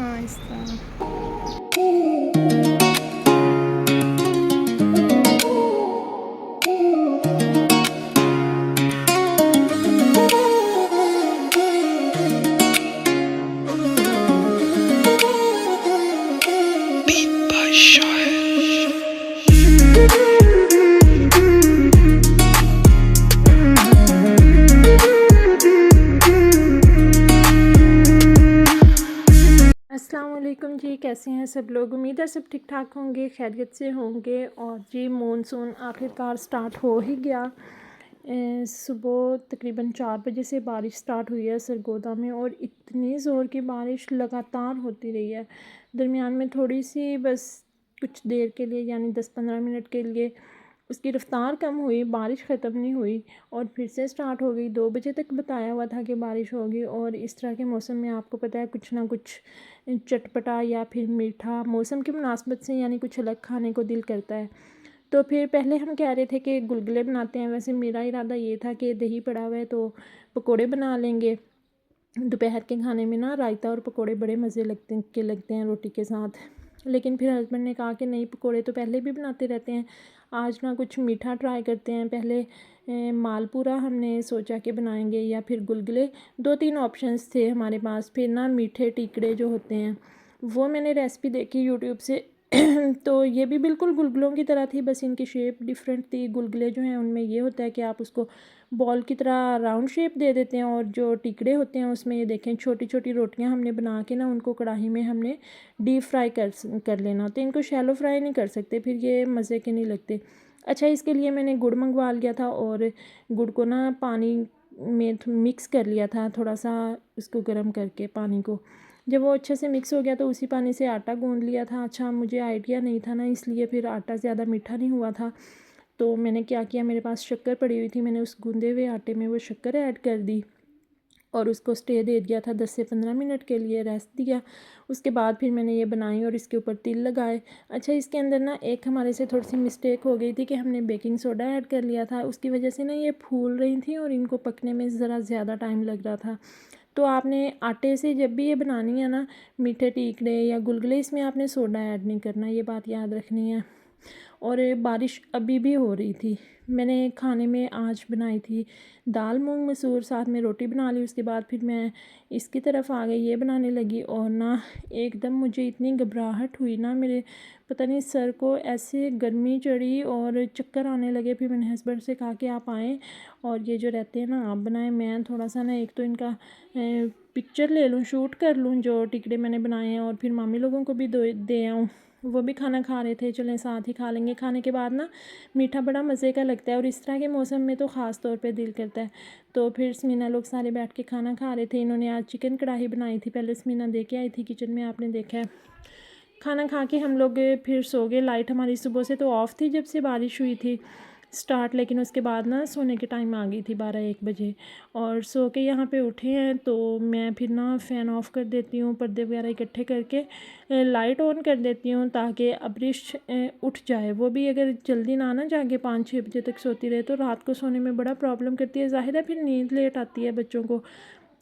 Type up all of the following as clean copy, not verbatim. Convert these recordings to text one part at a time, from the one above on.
हाँ, इस तरह। अस्सलाम वालेकुम जी, कैसे हैं सब लोग। उम्मीद है सब ठीक ठाक होंगे, खैरियत से होंगे। और जी मानसून आखिरकार स्टार्ट हो ही गया। सुबह तकरीबन 4 बजे से बारिश स्टार्ट हुई है सरगोदा में, और इतनी ज़ोर की बारिश लगातार होती रही है। दरमियान में थोड़ी सी बस कुछ देर के लिए यानी 10-15 मिनट के लिए उसकी रफ़्तार कम हुई, बारिश ख़त्म नहीं हुई और फिर से स्टार्ट हो गई। 2 बजे तक बताया हुआ था कि बारिश होगी। और इस तरह के मौसम में आपको पता है कुछ ना कुछ चटपटा या फिर मीठा मौसम की मुनासबत से यानी कुछ अलग खाने को दिल करता है। तो फिर पहले हम कह रहे थे कि गुलगुले बनाते हैं। वैसे मेरा इरादा ये था कि दही पड़ा हुआ है तो पकोड़े बना लेंगे। दोपहर के खाने में ना रायता और पकोड़े बड़े मज़े लगते हैं रोटी के साथ। लेकिन फिर हस्बैंड ने कहा कि नहीं, पकोड़े तो पहले भी बनाते रहते हैं, आज ना कुछ मीठा ट्राई करते हैं। पहले मालपूरा हमने सोचा कि बनाएंगे या फिर गुलगुले, 2-3 ऑप्शंस थे हमारे पास। फिर ना मीठे टिकड़े जो होते हैं वो मैंने रेसिपी देखी यूट्यूब से तो ये भी बिल्कुल गुलगुलों की तरह थी, बस इनकी शेप डिफरेंट थी। गुलगुले जो हैं उनमें ये होता है कि आप उसको बॉल की तरह राउंड शेप दे देते हैं, और जो टिकड़े होते हैं उसमें ये देखें छोटी छोटी रोटियां हमने बना के ना उनको कढ़ाई में हमने डीप फ्राई कर लेना होता है। इनको शैलो फ्राई नहीं कर सकते, फिर ये मज़े के नहीं लगते। अच्छा, इसके लिए मैंने गुड़ मंगवा लिया था और गुड़ को ना पानी में मिक्स कर लिया था, थोड़ा सा उसको गर्म करके पानी को। जब वो अच्छे से मिक्स हो गया तो उसी पानी से आटा गूंद लिया था। अच्छा, मुझे आइडिया नहीं था ना, इसलिए फिर आटा ज़्यादा मीठा नहीं हुआ था। तो मैंने क्या किया, मेरे पास शक्कर पड़ी हुई थी, मैंने उस गूंदे हुए आटे में वो शक्कर ऐड कर दी और उसको स्टे दे दिया था 10 से 15 मिनट के लिए, रेस्ट दिया। उसके बाद फिर मैंने ये बनाई और इसके ऊपर तिल लगाए। अच्छा, इसके अंदर ना एक हमारे से थोड़ी सी मिस्टेक हो गई थी कि हमने बेकिंग सोडा ऐड कर लिया था, उसकी वजह से ना ये फूल रही थी और इनको पकने में ज़रा ज़्यादा टाइम लग रहा था। तो आपने आटे से जब भी ये बनानी है ना मीठे टिकड़े या गुलगुले, इसमें आपने सोडा ऐड नहीं करना, ये बात याद रखनी है। और बारिश अभी भी हो रही थी। मैंने खाने में आज बनाई थी दाल मूंग मसूर, साथ में रोटी बना ली। उसके बाद फिर मैं इसकी तरफ आ गई, ये बनाने लगी। और ना एकदम मुझे इतनी घबराहट हुई ना, मेरे पता नहीं सर को ऐसे गर्मी चढ़ी और चक्कर आने लगे। फिर मैंने हस्बैंड से कहा कि आप आएँ और ये जो रहते हैं ना आप बनाएं, मैं थोड़ा सा ना एक तो इनका पिक्चर ले लूँ, शूट कर लूँ जो टिकड़े मैंने बनाए हैं, और फिर मामी लोगों को भी दे आऊँ। वो भी खाना खा रहे थे, चलें साथ ही खा लेंगे। खाने के बाद ना मीठा बड़ा मज़े का लगता है, और इस तरह के मौसम में तो ख़ास तौर पे दिल करता है। तो फिर स्मीना लोग सारे बैठ के खाना खा रहे थे। इन्होंने आज चिकन कढ़ाई बनाई थी, पहले स्मीना दे के आई थी किचन में, आपने देखा है। खाना खा के हम लोग फिर सो गए। लाइट हमारी सुबह से तो ऑफ़ थी जब से बारिश हुई थी स्टार्ट, लेकिन उसके बाद ना सोने के टाइम आ गई थी 12-1 बजे, और सो के यहाँ पे उठे हैं। तो मैं फिर ना फ़ैन ऑफ़ कर देती हूँ, पर्दे वगैरह इकट्ठे करके लाइट ऑन कर देती हूँ ताकि अब्रिश उठ जाए। वो भी अगर जल्दी ना जागे 5-6 बजे तक सोती रहे तो रात को सोने में बड़ा प्रॉब्लम करती है। ज़ाहिर है फिर नींद लेट आती है बच्चों को,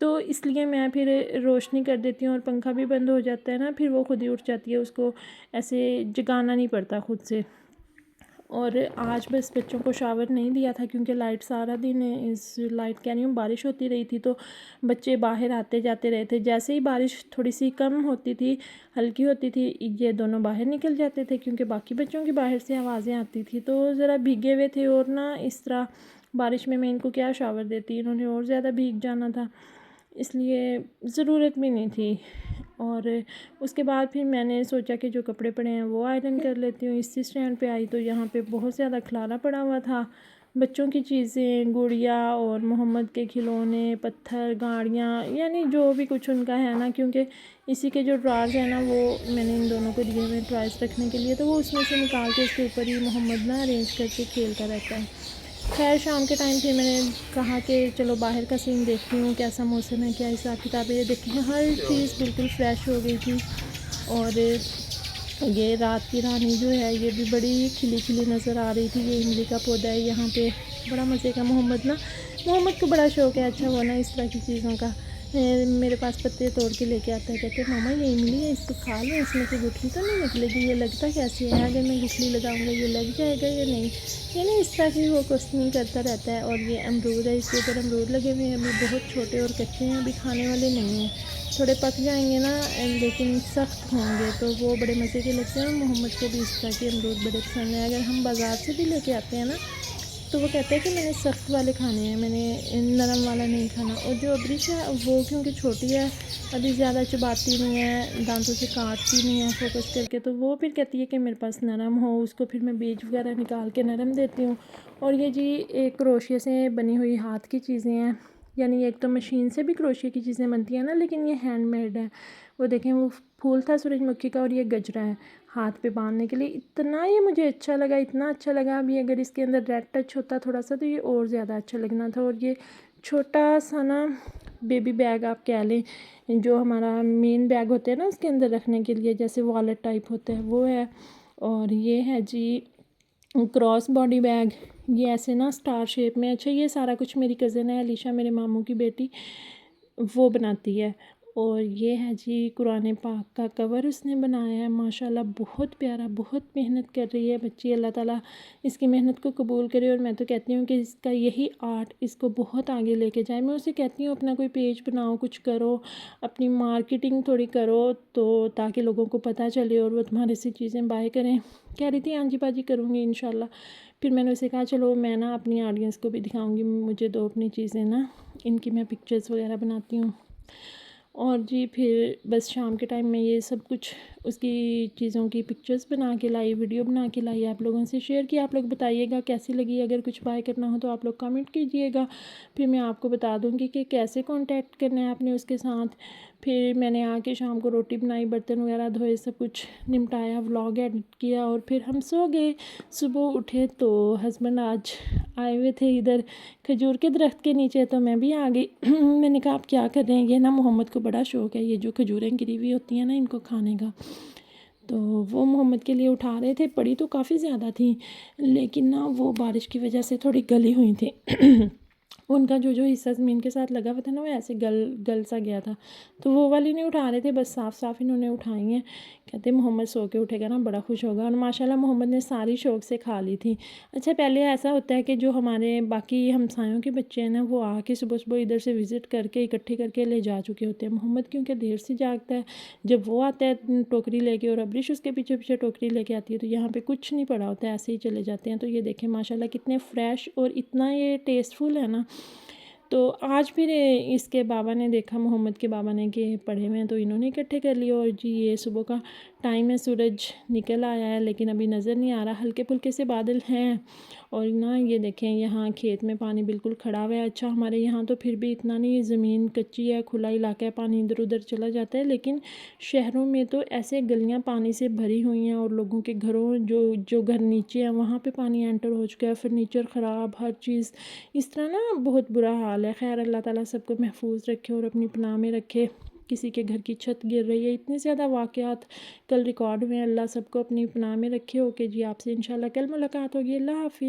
तो इसलिए मैं फिर रोशनी कर देती हूँ और पंखा भी बंद हो जाता है ना, फिर वो खुद ही उठ जाती है, उसको ऐसे जगाना नहीं पड़ता खुद से। और आज बस बच्चों को शावर नहीं दिया था क्योंकि लाइट सारा दिन, इस लाइट कह रही हूँ, बारिश होती रही थी तो बच्चे बाहर आते जाते रहे थे। जैसे ही बारिश थोड़ी सी कम होती थी, हल्की होती थी, ये दोनों बाहर निकल जाते थे क्योंकि बाकी बच्चों की बाहर से आवाज़ें आती थी। तो ज़रा भीगे हुए थे और ना इस तरह बारिश में मैं इनको क्या शावर देती, इन्होंने और ज़्यादा भीग जाना था, इसलिए ज़रूरत भी नहीं थी। और उसके बाद फिर मैंने सोचा कि जो कपड़े पड़े हैं वो आयरन कर लेती हूँ। इसी स्टैंड पे आई तो यहाँ पे बहुत ज़्यादा खलारा पड़ा हुआ था, बच्चों की चीज़ें, गुड़िया और मोहम्मद के खिलौने, पत्थर, गाड़ियाँ, यानी जो भी कुछ उनका है ना, क्योंकि इसी के जो ड्रार्स हैं ना वो मैंने इन दोनों को दिए हुए टॉयज़ रखने के लिए, तो वो उसमें से निकाल के उसके ऊपर ही मोहम्मद ना अरेंज करके खेलता रहता है। खैर शाम के टाइम फिर मैंने कहा कि चलो बाहर का सीन देखती हूँ, कैसा मौसम है, क्या हिसाब किताब है। ये देखिए हर चीज़ बिल्कुल फ्रेश हो गई थी, और ये रात की रानी जो है ये भी बड़ी खिली खिली नज़र आ रही थी। ये इमली का पौधा है यहाँ पे, बड़ा मज़े का। मोहम्मद को बड़ा शौक़ है, अच्छा वो ना इस तरह की चीज़ों का, मेरे पास पत्ते तोड़ के लेके आता है, कहते हैं मामा ये इमली है, इसको खा लो, इसमें से गुठली तो नहीं निकलेगी, ये लगता कैसे है, अगर मैं गुठली लगाऊंगा ये लग जाएगा या नहीं। यानी इस तरह की वो क्वेश्चनिंग करता रहता है। और ये अमरूद है, इसके ऊपर अमरूद लगे हुए हैं, अभी बहुत छोटे और कच्चे हैं, अभी खाने वाले नहीं हैं, थोड़े पक जाएंगे ना, लेकिन सख्त होंगे तो वो बड़े मज़े के लगते हैं। और मोहम्मद को भी इस तरह के अमरूद बड़े पसंद हैं। अगर हम बाज़ार से भी लेके आते हैं ना तो वो कहता है कि मैंने सख्त वाले खाने हैं, मैंने नरम वाला नहीं खाना। और जो अब्रिश है वो क्योंकि छोटी है, अभी ज़्यादा चबाती नहीं है, दांतों से काटती नहीं है फोकस करके, तो वो फिर कहती है कि मेरे पास नरम हो, उसको फिर मैं बीज वगैरह निकाल के नरम देती हूँ। और ये जी एक क्रोशिया से बनी हुई हाथ की चीज़ें हैं, यानी एक तो मशीन से भी क्रोशिया की चीज़ें बनती हैं ना, लेकिन ये हैंडमेड है। वो देखें, वो फूल था सूरजमुखी का और ये गजरा है हाथ पे बांधने के लिए। इतना ये मुझे अच्छा लगा, इतना अच्छा लगा। अभी अगर इसके अंदर रेड टच होता थोड़ा सा तो ये और ज़्यादा अच्छा लगना था। और ये छोटा सा ना बेबी बैग आप कह लें, जो हमारा मेन बैग होते हैं ना उसके अंदर रखने के लिए, जैसे वॉलेट टाइप होता है वो है। और ये है जी क्रॉस बॉडी बैग, ये ऐसे ना स्टार शेप में। अच्छा, ये सारा कुछ मेरी कज़न है अलीशा, मेरे मामू की बेटी, वो बनाती है। और ये है जी कुरान पाक का कवर उसने बनाया है, माशाल्लाह बहुत प्यारा, बहुत मेहनत कर रही है बच्ची। अल्लाह ताला इसकी मेहनत को कबूल करे। और मैं तो कहती हूँ कि इसका यही आर्ट इसको बहुत आगे लेके जाए। मैं उसे कहती हूँ अपना कोई पेज बनाओ, कुछ करो, अपनी मार्केटिंग थोड़ी करो, तो ताकि लोगों को पता चले और वो तुम्हारे से चीज़ें बाय करें। कह रही थी हाँ जी बाजी करूँगी इंशाल्लाह। फिर मैंने उसे कहा चलो मैं ना अपनी ऑडियंस को भी दिखाऊंगी, मुझे दो अपनी चीज़ें ना, इनकी मैं पिक्चर्स वगैरह बनाती हूँ। और जी फिर बस शाम के टाइम में ये सब कुछ उसकी चीज़ों की पिक्चर्स बना के लाई, वीडियो बना के लाई, आप लोगों से शेयर किया। आप लोग बताइएगा कैसी लगी। अगर कुछ बाय करना हो तो आप लोग कमेंट कीजिएगा, फिर मैं आपको बता दूँगी कि कैसे कांटेक्ट करना है आपने उसके साथ। फिर मैंने आके शाम को रोटी बनाई, बर्तन वगैरह धोए, सब कुछ निपटाया, व्लॉग एडिट किया और फिर हम सो गए। सुबह उठे तो हस्बैंड आज आए हुए थे इधर खजूर के दरख्त के नीचे, तो मैं भी आ गई। मैंने कहा आप क्या कर रहे हैं। ये ना मोहम्मद को बड़ा शौक़ है ये जो खजूरें गिरी हुई होती हैं ना इनको खाने का, तो वो मोहम्मद के लिए उठा रहे थे। पड़ी तो काफ़ी ज़्यादा थी, लेकिन ना वो बारिश की वजह से थोड़ी गली हुई थी। उनका जो जो हिस्सा ज़मीन के साथ लगा हुआ था ना वो ऐसे गल सा गया था, तो वो वाली नहीं उठा रहे थे, बस साफ़ साफ़ इन्होंने उठाई हैं। कहते मोहम्मद सो के उठेगा ना बड़ा खुश होगा। और माशाल्लाह मोहम्मद ने सारी शौक़ से खा ली थी। अच्छा, पहले ऐसा होता है कि जो हमारे बाकी हमसायों के बच्चे हैं ना वो आके सुबह सुबह इधर से विज़िट करके इकट्ठे करके ले जा चुके होते हैं। मोहम्मद क्योंकि देर से जागता है, जब वो आता है टोकरी लेके और अब्रिश उसके पीछे पीछे टोकरी लेके आती है, तो यहाँ पे कुछ नहीं पड़ा होता है, ऐसे ही चले जाते हैं। तो ये देखें माशाल्लाह कितने फ़्रेश और इतना ये टेस्टफुल है ना। तो आज फिर इसके बाबा ने देखा, मोहम्मद के बाबा ने, कि पढ़े हुए हैं, तो इन्होंने इकट्ठे कर लिए। और जी ये सुबह का टाइम है, सूरज निकल आया है लेकिन अभी नज़र नहीं आ रहा, हल्के फुल्के से बादल हैं। और ना ये देखें यहाँ खेत में पानी बिल्कुल खड़ा हुआ है। अच्छा, हमारे यहाँ तो फिर भी इतना नहीं, ज़मीन कच्ची है, खुला इलाका है, पानी इधर उधर चला जाता है, लेकिन शहरों में तो ऐसे गलियाँ पानी से भरी हुई हैं और लोगों के घरों जो घर नीचे हैं वहाँ पे पानी एंटर हो चुका है, फर्नीचर ख़राब, हर चीज़ इस तरह ना बहुत बुरा हाल है। खैर अल्लाह ताला सबको महफूज रखे और अपनी पनाह में रखे। किसी के घर की छत गिर रही है, इतने ज़्यादा वाक़यात कल रिकॉर्ड हुए हैं। अल्लाह सबको अपनी पनाह में रखे। ओके जी, आपसे इंशाल्लाह कल मुलाकात होगी। अल्लाह हाफ़िज़।